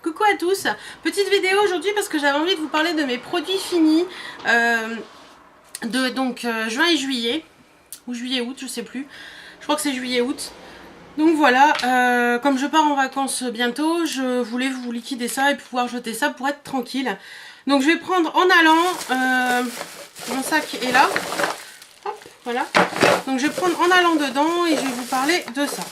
Coucou à tous, petite vidéo aujourd'hui parce que j'avais envie de vous parler de mes produits finis de juin et juillet, ou juillet-août, je sais plus, je crois que c'est juillet-août. Donc voilà, comme je pars en vacances bientôt, je voulais vous liquider ça et pouvoir jeter ça pour être tranquille. Donc je vais prendre en allant, mon sac est là, hop, voilà. Donc je vais prendre en allant dedans et je vais vous parler de ça.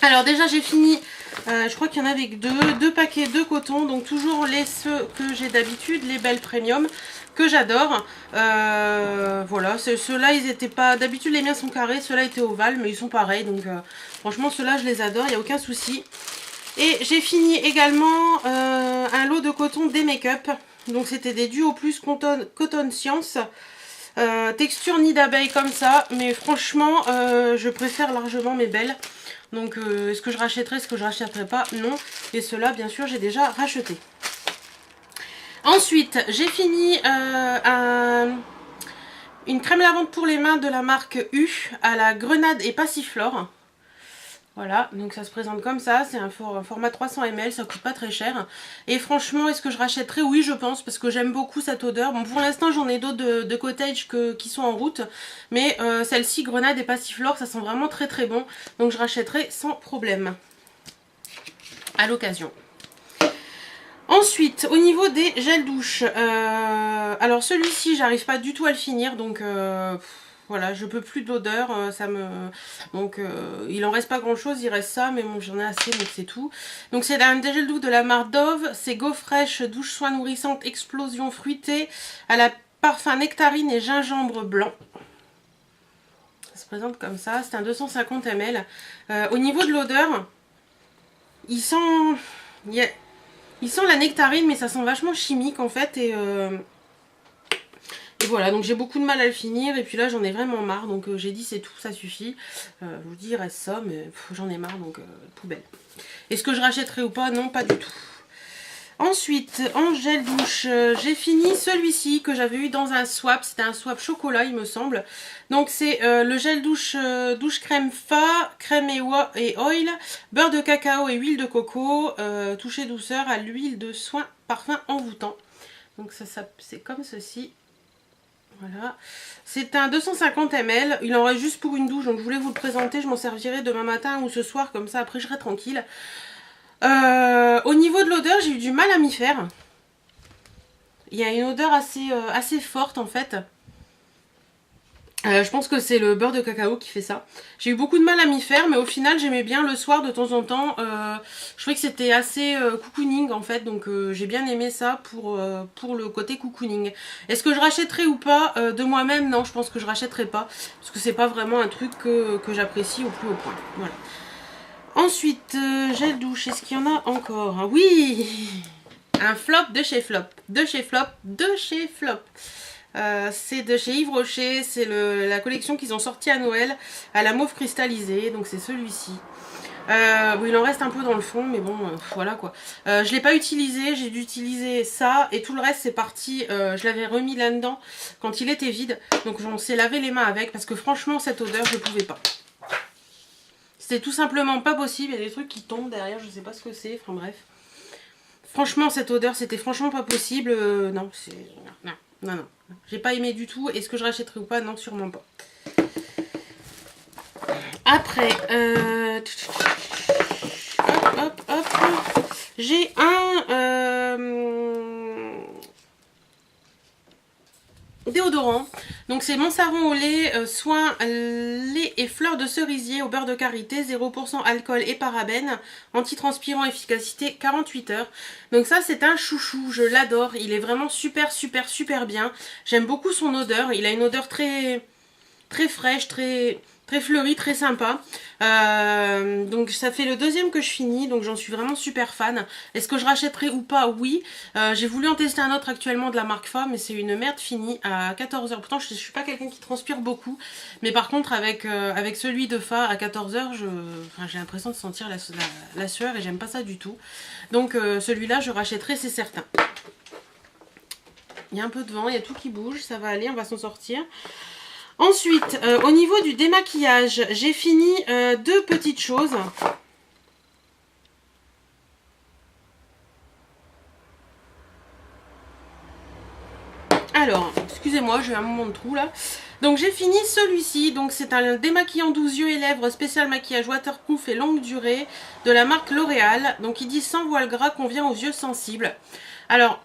Alors déjà j'ai fini, je crois qu'il y en avait que deux paquets de coton, donc toujours ceux que j'ai d'habitude, les Belles Premium, que j'adore. Voilà, ceux-là ils étaient pas, d'habitude les miens sont carrés, ceux-là étaient ovales, mais ils sont pareils, donc franchement ceux-là je les adore, il n'y a aucun souci. Et j'ai fini également un lot de coton des make-up, donc c'était des Duo Plus Coton Science. Texture nid d'abeille comme ça, mais franchement je préfère largement mes Belles. Donc est-ce que je rachèterai, est-ce que je rachèterai pas? Non. Et ceux-là bien sûr j'ai déjà racheté. Ensuite j'ai fini une crème lavande pour les mains de la marque U à la grenade et passiflore. Voilà, donc ça se présente comme ça, c'est un format 300 ml, ça coûte pas très cher. Et franchement, est-ce que je rachèterai? Oui, je pense, parce que j'aime beaucoup cette odeur. Bon, pour l'instant, j'en ai d'autres de Cottage qui sont en route. Mais celle-ci, grenade et passiflore, ça sent vraiment très très bon. Donc je rachèterai sans problème. À l'occasion. Ensuite, au niveau des gels douche, alors celui-ci, j'arrive pas du tout à le finir, donc... voilà, je peux plus d'odeur, donc il en reste pas grand chose, il reste ça, mais bon j'en ai assez, donc c'est tout. Donc c'est un gel douche de la marque Dove, c'est Go Fresh douche soin nourrissante explosion fruitée à la parfum nectarine et gingembre blanc. Ça se présente comme ça, c'est un 250 ml. Au niveau de l'odeur, il sent la nectarine, mais ça sent vachement chimique en fait, et voilà, donc j'ai beaucoup de mal à le finir, et puis là j'en ai vraiment marre, donc j'ai dit c'est tout, ça suffit. Je vous dis il reste ça, mais j'en ai marre, donc poubelle. Est-ce que je rachèterai ou pas? Non, pas du tout. Ensuite, en gel douche, j'ai fini celui-ci que j'avais eu dans un swap, c'était un swap chocolat il me semble. Donc c'est le gel douche, douche crème fa, crème et oil, beurre de cacao et huile de coco, toucher douceur à l'huile de soin, parfum envoûtant. Donc ça c'est comme ceci. Voilà, c'est un 250 ml, il en reste juste pour une douche, donc je voulais vous le présenter, je m'en servirai demain matin ou ce soir, comme ça après je serai tranquille. Au niveau de l'odeur, j'ai eu du mal à m'y faire. Il y a une odeur assez forte en fait. Je pense que c'est le beurre de cacao qui fait ça. J'ai eu beaucoup de mal à m'y faire, mais au final j'aimais bien le soir de temps en temps. Je trouvais que c'était assez cocooning en fait, donc j'ai bien aimé ça pour le côté cocooning. Est-ce que je rachèterai ou pas de moi-même? Non, je pense que je rachèterai pas, parce que c'est pas vraiment un truc que j'apprécie au plus haut point. Voilà. Ensuite, gel douche, est-ce qu'il y en a encore? Ah, oui, un flop de chez Flop, c'est de chez Yves Rocher, c'est la collection qu'ils ont sorti à Noël à la mauve cristallisée, donc c'est celui-ci. Bon, il en reste un peu dans le fond, mais bon, voilà quoi. Je l'ai pas utilisé, j'ai dû utiliser ça, et tout le reste c'est parti, je l'avais remis là-dedans quand il était vide, donc on s'est lavé les mains avec, parce que franchement cette odeur je pouvais pas. C'était tout simplement pas possible, il y a des trucs qui tombent derrière, je sais pas ce que c'est, enfin bref. Franchement cette odeur c'était franchement pas possible, non, c'est... Non. J'ai pas aimé du tout. Est-ce que je rachèterai ou pas? Non, sûrement pas. Après, hop. J'ai un déodorant. Donc c'est Monsaron au lait, soin, lait et fleurs de cerisier au beurre de karité, 0% alcool et parabènes, antitranspirant, efficacité 48 heures. Donc ça c'est un chouchou, je l'adore, il est vraiment super bien. J'aime beaucoup son odeur, il a une odeur très fraîche, très fleurie, très sympa. Donc ça fait le deuxième que je finis, donc j'en suis vraiment super fan. Est-ce que je rachèterai ou pas? Oui. J'ai voulu en tester un autre actuellement de la marque Fa, mais c'est une merde finie à 14 heures. Pourtant je suis pas quelqu'un qui transpire beaucoup, mais par contre avec celui de Fa à 14 heures, j'ai l'impression de sentir la sueur et j'aime pas ça du tout. Donc celui-là je rachèterai, c'est certain. Il y a un peu de vent, il y a tout qui bouge, ça va aller, on va s'en sortir. Ensuite, au niveau du démaquillage, j'ai fini deux petites choses. Alors, excusez-moi, j'ai un moment de trou là. Donc j'ai fini celui-ci, donc c'est un démaquillant 12 yeux et lèvres spécial maquillage waterproof et longue durée de la marque L'Oréal. Donc il dit sans voile gras, convient aux yeux sensibles. Alors,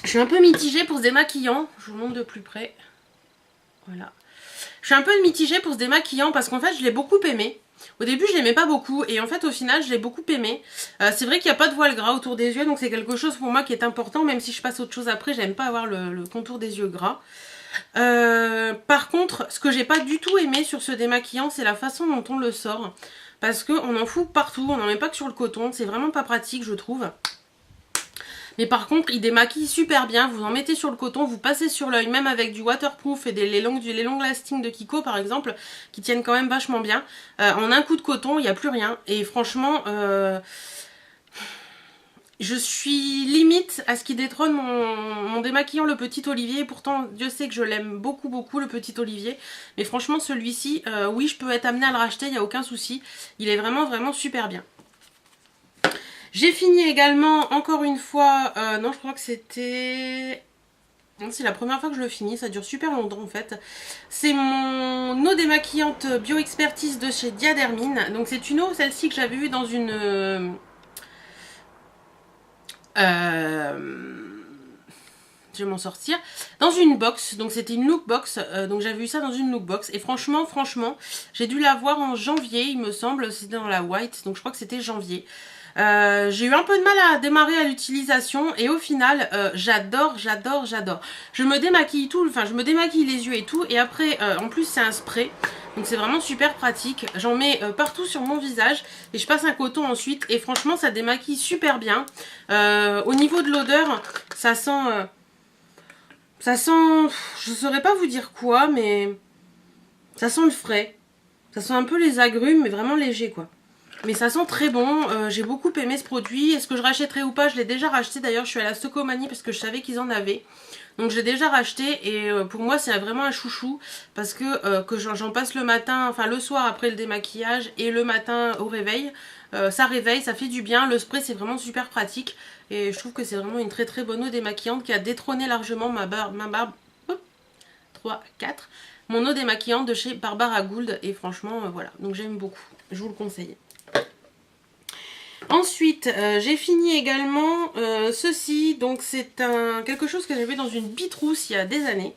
je suis un peu mitigée pour ce démaquillant, je vous montre de plus près. Voilà. Je suis un peu mitigée pour ce démaquillant parce qu'en fait je l'ai beaucoup aimé. Au début je l'aimais pas beaucoup et en fait au final je l'ai beaucoup aimé. C'est vrai qu'il n'y a pas de voile gras autour des yeux, donc c'est quelque chose pour moi qui est important, même si je passe autre chose après, j'aime pas avoir le contour des yeux gras. Par contre, ce que j'ai pas du tout aimé sur ce démaquillant, c'est la façon dont on le sort. Parce qu'on en fout partout, on n'en met pas que sur le coton, c'est vraiment pas pratique je trouve. Mais par contre, il démaquille super bien, vous en mettez sur le coton, vous passez sur l'œil, même avec du waterproof et les longs lasting de Kiko par exemple, qui tiennent quand même vachement bien. En un coup de coton, il n'y a plus rien. Et franchement, je suis limite à ce qui détrône mon démaquillant le Petit Olivier. Pourtant, Dieu sait que je l'aime beaucoup beaucoup le Petit Olivier. Mais franchement, celui-ci, oui, je peux être amenée à le racheter, il n'y a aucun souci. Il est vraiment vraiment super bien. J'ai fini également, encore une fois, non je crois que c'était... C'est la première fois que je le finis, ça dure super longtemps en fait. C'est mon eau démaquillante Bio-Expertise de chez Diadermine. Donc c'est une eau, celle-ci que j'avais eue dans une... je vais m'en sortir. Dans une box, donc c'était une look box, donc j'avais eu ça dans une look box. Et franchement, j'ai dû l'avoir en janvier, il me semble, c'était dans la white, donc je crois que c'était janvier. J'ai eu un peu de mal à démarrer à l'utilisation et au final j'adore. Je me démaquille je me démaquille les yeux et tout et après en plus c'est un spray donc c'est vraiment super pratique. J'en mets partout sur mon visage et je passe un coton ensuite et franchement ça démaquille super bien. Au niveau de l'odeur ça sent, je saurais pas vous dire quoi mais ça sent le frais. Ça sent un peu les agrumes mais vraiment léger quoi. Mais ça sent très bon, j'ai beaucoup aimé ce produit. Est-ce que je rachèterai ou pas? Je l'ai déjà racheté d'ailleurs, je suis à la Stocomanie parce que je savais qu'ils en avaient. Donc je l'ai déjà racheté et pour moi c'est vraiment un chouchou. Parce que j'en passe le matin, enfin le soir après le démaquillage et le matin au réveil. Ça réveille, ça fait du bien, le spray c'est vraiment super pratique. Et je trouve que c'est vraiment une très très bonne eau démaquillante qui a détrôné largement ma barbe 3, 4. Mon eau démaquillante de chez Barbara Gould et franchement voilà, donc j'aime beaucoup, je vous le conseille. Ensuite, j'ai fini également ceci, donc c'est quelque chose que j'avais dans une Bitrousse il y a des années,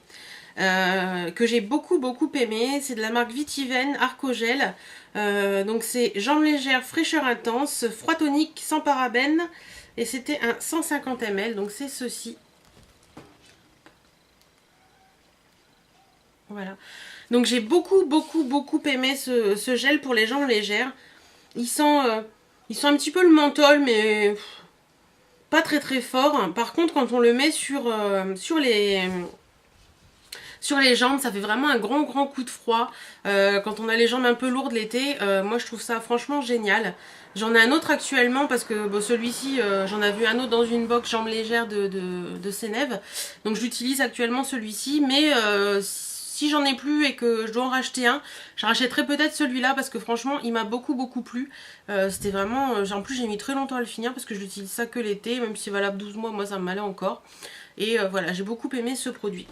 que j'ai beaucoup aimé, c'est de la marque Vitiven Arcogel, donc c'est jambes légères, fraîcheur intense, froid tonique sans parabènes, et c'était un 150 ml, donc c'est ceci. Voilà, donc j'ai beaucoup aimé ce gel pour les jambes légères, ils sont un petit peu le menthol, mais pas très fort. Par contre, quand on le met sur les jambes, ça fait vraiment un grand coup de froid. Quand on a les jambes un peu lourdes l'été, moi je trouve ça franchement génial. J'en ai un autre actuellement parce que bon, celui-ci, j'en avais un autre dans une box jambes légères de Sénève. Donc j'utilise actuellement celui-ci, mais si j'en ai plus et que je dois en racheter un, je rachèterai peut-être celui-là parce que franchement il m'a beaucoup plu. C'était vraiment, en plus j'ai mis très longtemps à le finir parce que je n'utilise ça que l'été, même si c'est valable 12 mois, moi ça m'allait encore. Et voilà, j'ai beaucoup aimé ce produit.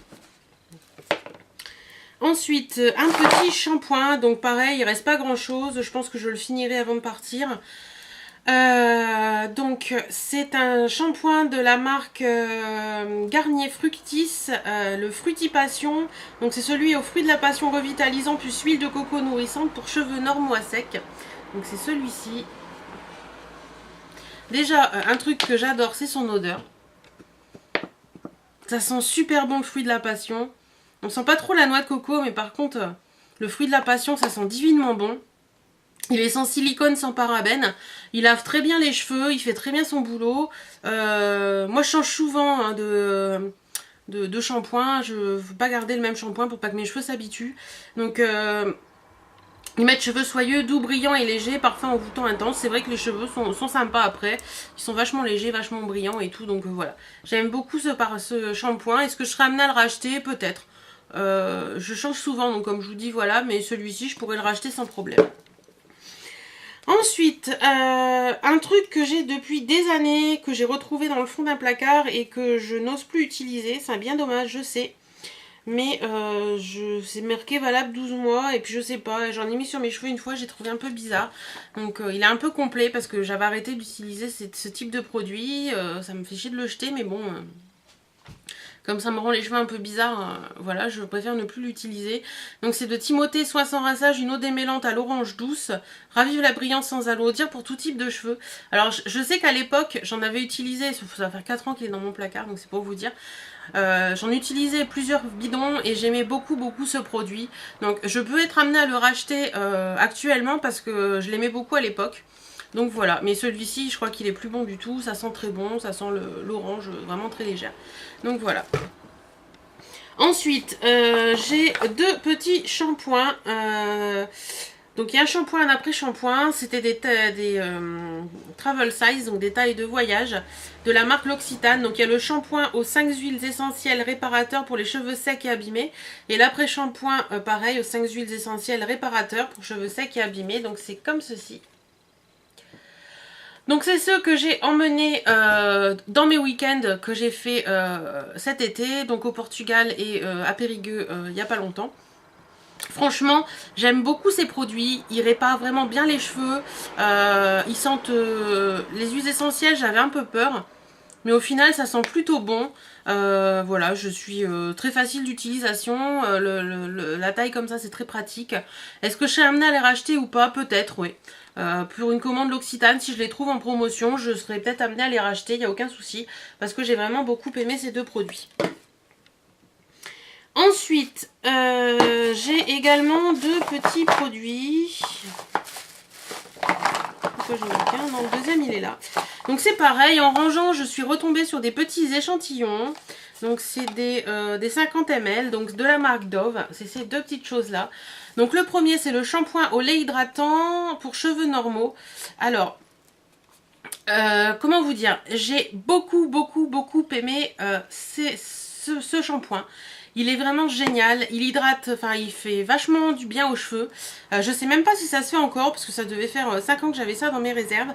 Ensuite, un petit shampoing, donc pareil, il reste pas grand chose, je pense que je le finirai avant de partir. Donc c'est un shampoing de la marque Garnier Fructis, le Fruity Passion. Donc c'est celui aux fruits de la passion revitalisant plus huile de coco nourrissante pour cheveux normaux à sec. Donc c'est celui-ci. Déjà un truc que j'adore, c'est son odeur. Ça sent super bon le fruit de la passion. On sent pas trop la noix de coco, mais par contre le fruit de la passion ça sent divinement bon. Il est sans silicone, sans parabènes. Il lave très bien les cheveux, il fait très bien son boulot. Moi, je change souvent hein, de shampoing. Je ne veux pas garder le même shampoing pour pas que mes cheveux s'habituent. Donc, ils mettent cheveux soyeux, doux, brillants et légers, parfum envoûtant intense. C'est vrai que les cheveux sont sympas après. Ils sont vachement légers, vachement brillants et tout. Donc, voilà. J'aime beaucoup ce shampoing. Est-ce que je serais amenée à le racheter? Peut-être. Je change souvent, donc comme je vous dis, voilà. Mais celui-ci, je pourrais le racheter sans problème. Ensuite, un truc que j'ai depuis des années, que j'ai retrouvé dans le fond d'un placard et que je n'ose plus utiliser. C'est bien dommage, je sais. Mais c'est marqué valable 12 mois et puis je sais pas, j'en ai mis sur mes cheveux une fois, j'ai trouvé un peu bizarre. Donc il est un peu complet parce que j'avais arrêté d'utiliser ce type de produit. Ça me fait chier de le jeter mais bon, comme ça me rend les cheveux un peu bizarres, voilà, je préfère ne plus l'utiliser. Donc c'est de Timothée Soin sans rinçage, une eau démêlante à l'orange douce, ravive la brillance sans alourdir pour tout type de cheveux. Alors je sais qu'à l'époque j'en avais utilisé, ça va faire 4 ans qu'il est dans mon placard donc c'est pour vous dire. J'en utilisais plusieurs bidons et j'aimais beaucoup ce produit. Donc je peux être amenée à le racheter actuellement parce que je l'aimais beaucoup à l'époque. Donc voilà, mais celui-ci je crois qu'il est plus bon du tout, ça sent très bon, ça sent l'orange vraiment très légère. Donc voilà. Ensuite, j'ai 2 petits shampoings. Donc il y a un shampoing, un après-shampoing, c'était des travel size, donc des tailles de voyage de la marque L'Occitane. Donc il y a le shampoing aux 5 huiles essentielles réparateurs pour les cheveux secs et abîmés. Et l'après-shampoing, pareil, aux 5 huiles essentielles réparateurs pour cheveux secs et abîmés. Donc c'est comme ceci. Donc c'est ceux que j'ai emmenés dans mes week-ends que j'ai fait cet été, donc au Portugal et à Périgueux il n'y a pas longtemps. Franchement, j'aime beaucoup ces produits, ils réparent vraiment bien les cheveux, ils sentent les huiles essentielles, j'avais un peu peur, mais au final ça sent plutôt bon. Voilà, je suis très facile d'utilisation, la taille comme ça c'est très pratique. Est-ce que je serais amenée à les racheter ou pas? Peut-être, oui. Pour une commande L'Occitane, si je les trouve en promotion, je serais peut-être amenée à les racheter, il n'y a aucun souci, parce que j'ai vraiment beaucoup aimé ces 2 produits. Ensuite, j'ai également 2 petits produits. Pourquoi j'en ai qu'un? Non, le deuxième il est là. Donc c'est pareil, en rangeant, je suis retombée sur des petits échantillons. Donc c'est des 50 ml, donc de la marque Dove. C'est ces 2 petites choses là. Donc le premier c'est le shampoing au lait hydratant pour cheveux normaux. Alors, comment vous dire? J'ai beaucoup aimé ce shampoing. Il est vraiment génial, il hydrate, enfin il fait vachement du bien aux cheveux. Je sais même pas si ça se fait encore parce que ça devait faire 5 ans que j'avais ça dans mes réserves.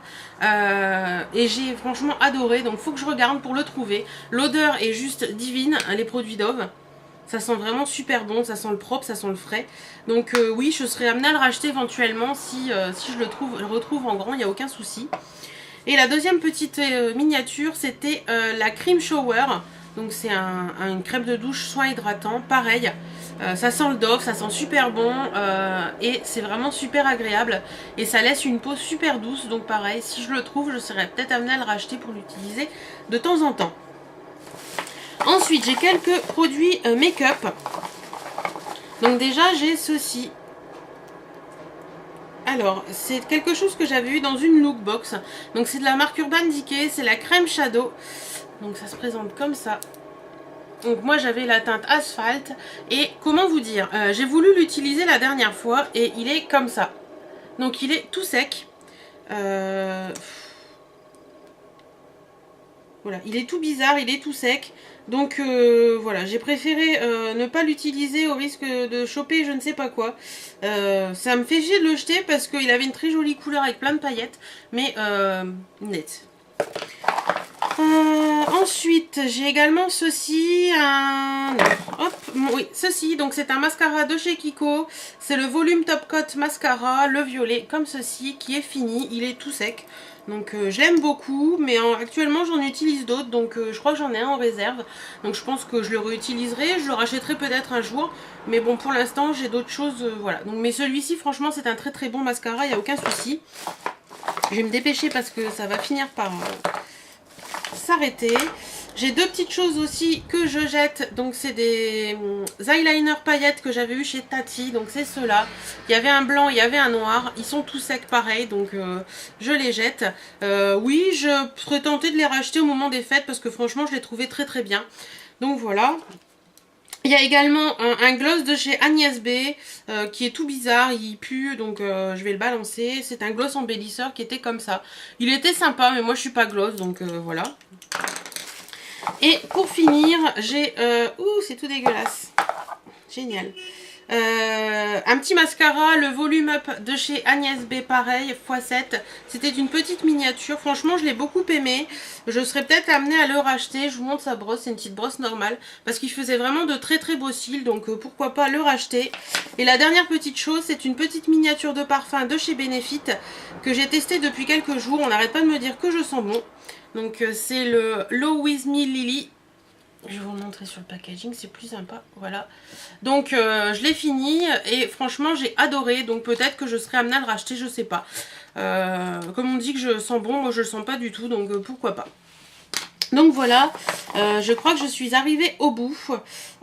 Et j'ai franchement adoré, donc faut que je regarde pour le trouver. L'odeur est juste divine, les produits Dove. Ça sent vraiment super bon, ça sent le propre, ça sent le frais. Donc oui, je serais amenée à le racheter éventuellement si je le retrouve en grand, il n'y a aucun souci. Et la deuxième petite miniature, c'était la Cream Shower. Donc c'est une crème de douche soin hydratant, pareil, ça sent le Dove, ça sent super bon et c'est vraiment super agréable et ça laisse une peau super douce, donc pareil, si je le trouve, je serais peut-être amenée à le racheter pour l'utiliser de temps en temps. Ensuite, j'ai quelques produits make-up. Donc déjà, j'ai ceci. Alors, c'est quelque chose que j'avais eu dans une lookbox. Donc c'est de la marque Urban Decay, c'est la crème Shadow. Donc ça se présente comme ça. Donc moi j'avais la teinte Asphalt. Et comment vous dire, j'ai voulu l'utiliser la dernière fois et il est comme ça. Donc il est tout sec. Voilà, il est tout bizarre, il est tout sec. Donc voilà, j'ai préféré ne pas l'utiliser au risque de choper je ne sais pas quoi. Ça me fait chier de le jeter parce qu'il avait une très jolie couleur avec plein de paillettes. Mais net. Ensuite, j'ai également ceci, oui, ceci, donc c'est un mascara de chez Kiko, c'est le volume Top Coat Mascara, le violet, comme ceci, qui est fini, il est tout sec, donc je l'aime beaucoup, mais actuellement j'en utilise d'autres, donc je crois que j'en ai un en réserve, donc je pense que je le réutiliserai, je le rachèterai peut-être un jour, mais bon, pour l'instant j'ai d'autres choses, voilà, donc mais celui-ci, franchement, c'est un très bon mascara, il n'y a aucun souci. Je vais me dépêcher parce que ça va finir par s'arrêter. J'ai 2 petites choses aussi que je jette. Donc c'est des eyeliners paillettes que j'avais eu chez Tati. Donc c'est ceux-là. Il y avait un blanc, il y avait un noir. Ils sont tous secs pareil. Donc je les jette. Oui, je serais tentée de les racheter au moment des fêtes parce que franchement je les trouvais très bien. Donc voilà. Il y a également un gloss de chez Agnès B qui est tout bizarre, il pue, donc je vais le balancer. C'est un gloss embellisseur qui était comme ça. Il était sympa, mais moi je suis pas gloss, donc voilà. Et pour finir, j'ai... ouh, c'est tout dégueulasse. Génial. Un petit mascara, le Volume Up de chez Agnès B, pareil, x7. C'était une petite miniature. Franchement, je l'ai beaucoup aimé. Je serais peut-être amenée à le racheter. Je vous montre sa brosse, c'est une petite brosse normale. Parce qu'il faisait vraiment de très très beaux cils. Donc pourquoi pas le racheter. Et la dernière petite chose, c'est une petite miniature de parfum de chez Benefit que j'ai testé depuis quelques jours. On n'arrête pas de me dire que je sens bon. Donc c'est le Low With Me Lily. Je vais vous le montrer sur le packaging, c'est plus sympa, voilà. Donc je l'ai fini et franchement j'ai adoré, donc peut-être que je serai amenée à le racheter, je sais pas. Comme on dit que je sens bon, moi je le sens pas du tout, donc pourquoi pas. Donc voilà, je crois que je suis arrivée au bout.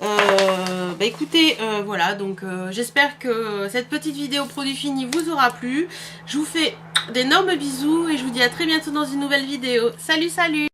Bah écoutez, voilà, donc j'espère que cette petite vidéo produit fini vous aura plu. Je vous fais d'énormes bisous et je vous dis à très bientôt dans une nouvelle vidéo. Salut, salut!